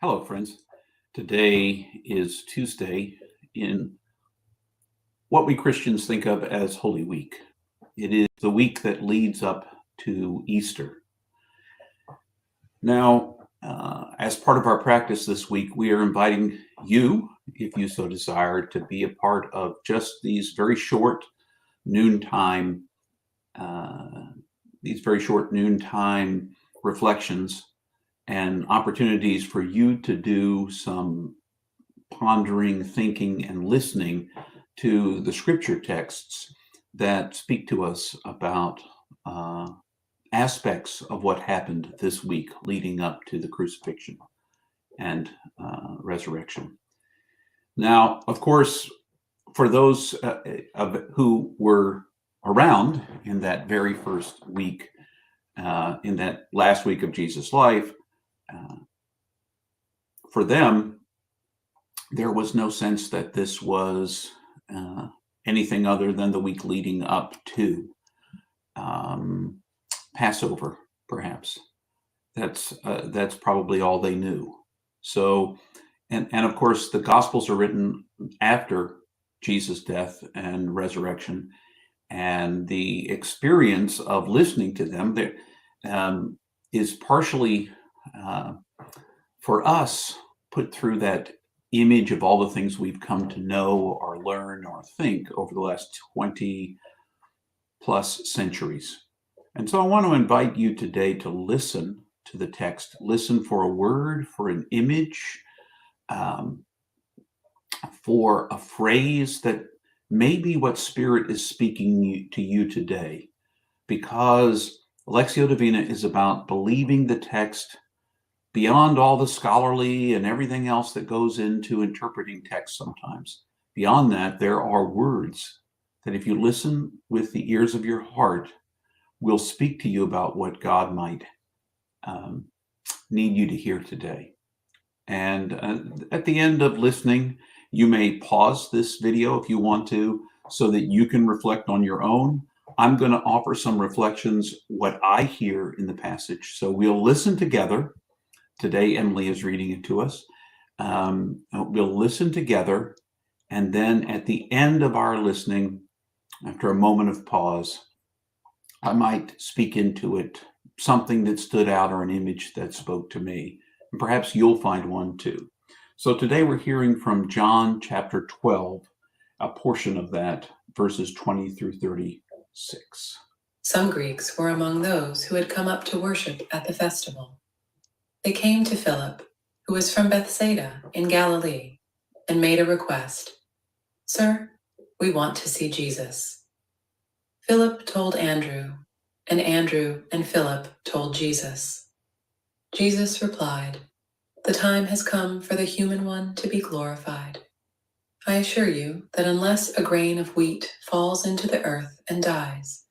Hello, friends. Today is Tuesday in what we Christians think of as Holy Week. It is the week that leads up to Easter. Now, as part of our practice this week, we are inviting you, if you so desire, to be a part of just noontime, uh, these very short noontime reflections and opportunities for you to do some pondering, thinking, and listening to the scripture texts that speak to us about aspects of what happened this week leading up to the crucifixion and resurrection. Now, of course, for those who were around in that very first week, in that last week of Jesus' life, for them, there was no sense that this was anything other than the week leading up to Passover, perhaps. That's probably all they knew. So, and of course, the Gospels are written after Jesus' death and resurrection, and the experience of listening to them is partially for us put through that image of all the things we've come to know or learn or think over the last 20 plus centuries. And so I want to invite you today to listen to the text, listen for a word, for an image, for a phrase that may be what Spirit is speaking to you today. Because Lectio Divina is about believing the text beyond all the scholarly and everything else that goes into interpreting text sometimes. Beyond that, there are words that if you listen with the ears of your heart, will speak to you about what God might need you to hear today. And at the end of listening, you may pause this video if you want to, so that you can reflect on your own. I'm going to offer some reflections, what I hear in the passage. So we'll listen together. Today, Emily is reading it to us. We'll listen together, and then at the end of our listening, after a moment of pause, I might speak into it, something that stood out or an image that spoke to me. And perhaps you'll find one too. So today we're hearing from John chapter 12, a portion of that, verses 20 through 36. Some Greeks were among those who had come up to worship at the festival. They came to Philip, who was from Bethsaida in Galilee, and made a request. "Sir, we want to see Jesus." Philip told Andrew, and Andrew and Philip told Jesus. Jesus replied, "The time has come for the human one to be glorified. I assure you that unless a grain of wheat falls into the earth and dies,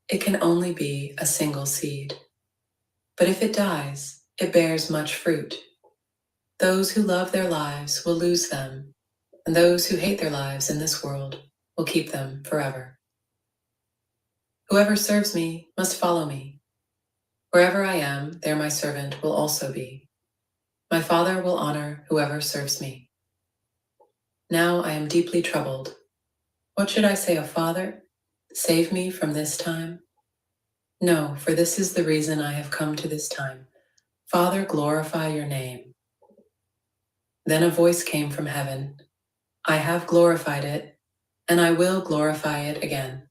it can only be a single seed. But if it dies, it bears much fruit. Those who love their lives will lose them, and those who hate their lives in this world will keep them forever. Whoever serves me must follow me. Wherever I am, there my servant will also be. My Father will honor whoever serves me. Now I am deeply troubled. What should I say of Father? Save me from this time? No, for this is the reason I have come to this time. Father, glorify your name." Then a voice came from heaven. "I have glorified it, and I will glorify it again."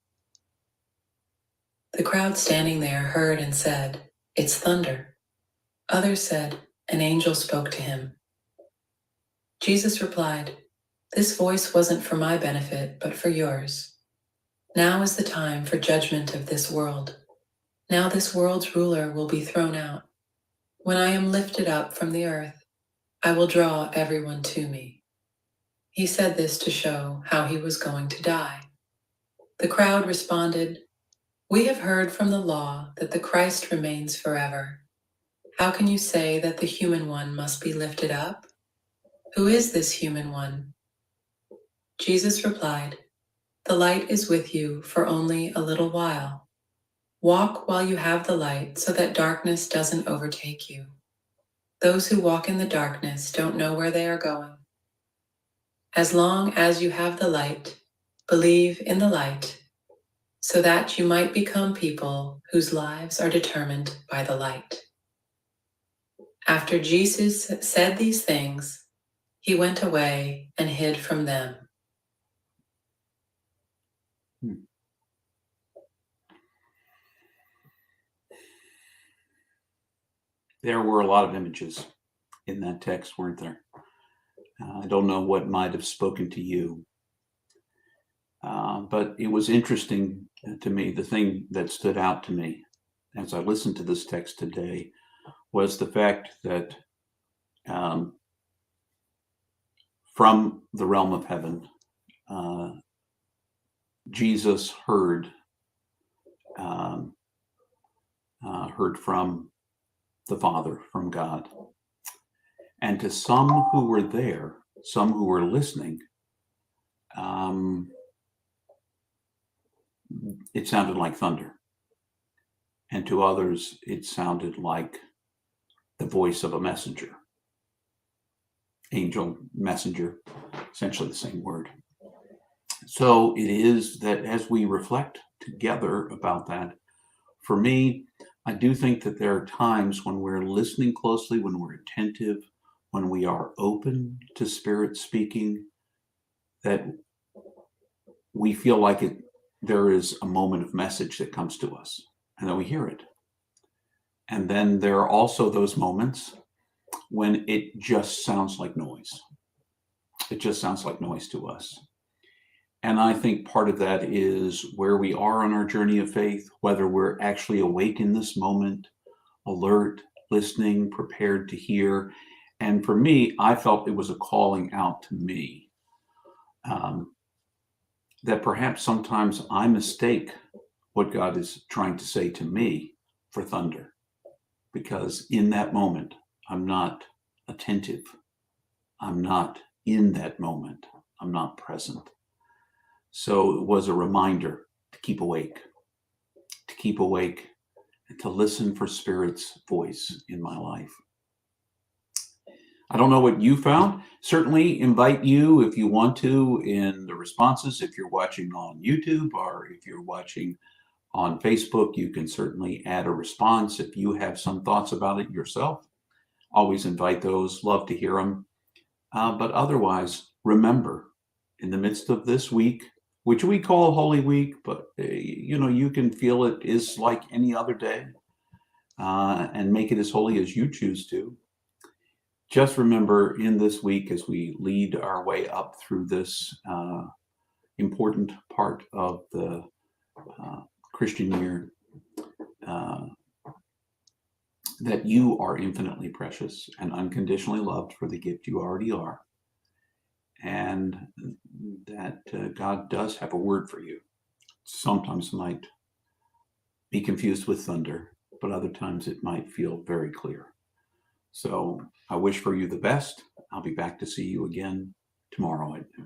The crowd standing there heard and said, "It's thunder." Others said, "An angel spoke to him." Jesus replied, "This voice wasn't for my benefit, but for yours. Now is the time for judgment of this world. Now this world's ruler will be thrown out. When I am lifted up from the earth, I will draw everyone to me." He said this to show how he was going to die. The crowd responded, "We have heard from the law that the Christ remains forever. How can you say that the human one must be lifted up? Who is this human one?" Jesus replied, "The light is with you for only a little while. Walk while you have the light so that darkness doesn't overtake you. Those who walk in the darkness don't know where they are going. As long as you have the light, believe in the light, so that you might become people whose lives are determined by the light. After Jesus said these things, he went away and hid from them. There were a lot of images in that text, weren't there? I don't know what might have spoken to you, but it was interesting to me. The thing that stood out to me as I listened to this text today was the fact that from the realm of heaven, Jesus heard from the Father, from God. And to some who were there, some who were listening, it sounded like thunder. And to others, it sounded like the voice of a messenger. Angel, messenger, essentially the same word. So it is that as we reflect together about that, for me, I do think that there are times when we're listening closely, when we're attentive, when we are open to Spirit speaking, that we feel like there is a moment of message that comes to us and that we hear it. And then there are also those moments when it just sounds like noise. It just sounds like noise to us. And I think part of that is where we are on our journey of faith, whether we're actually awake in this moment, alert, listening, prepared to hear. And for me, I felt it was a calling out to me that perhaps sometimes I mistake what God is trying to say to me for thunder, because in that moment, I'm not attentive. I'm not in that moment. I'm not present. So it was a reminder to keep awake and to listen for Spirit's voice in my life. I don't know what you found. Certainly invite you, if you want to, in the responses. If you're watching on YouTube or if you're watching on Facebook, you can certainly add a response if you have some thoughts about it yourself. Always invite those. Love to hear them. But otherwise, remember, in the midst of this week, which we call Holy Week, but you can feel it is like any other day, and make it as holy as you choose to. Just remember, in this week, as we lead our way up through this important part of the Christian year, that you are infinitely precious and unconditionally loved for the gift you already are. And that God does have a word for you. Sometimes might be confused with thunder, but other times it might feel very clear. So I wish for you the best. I'll be back to see you again tomorrow at noon.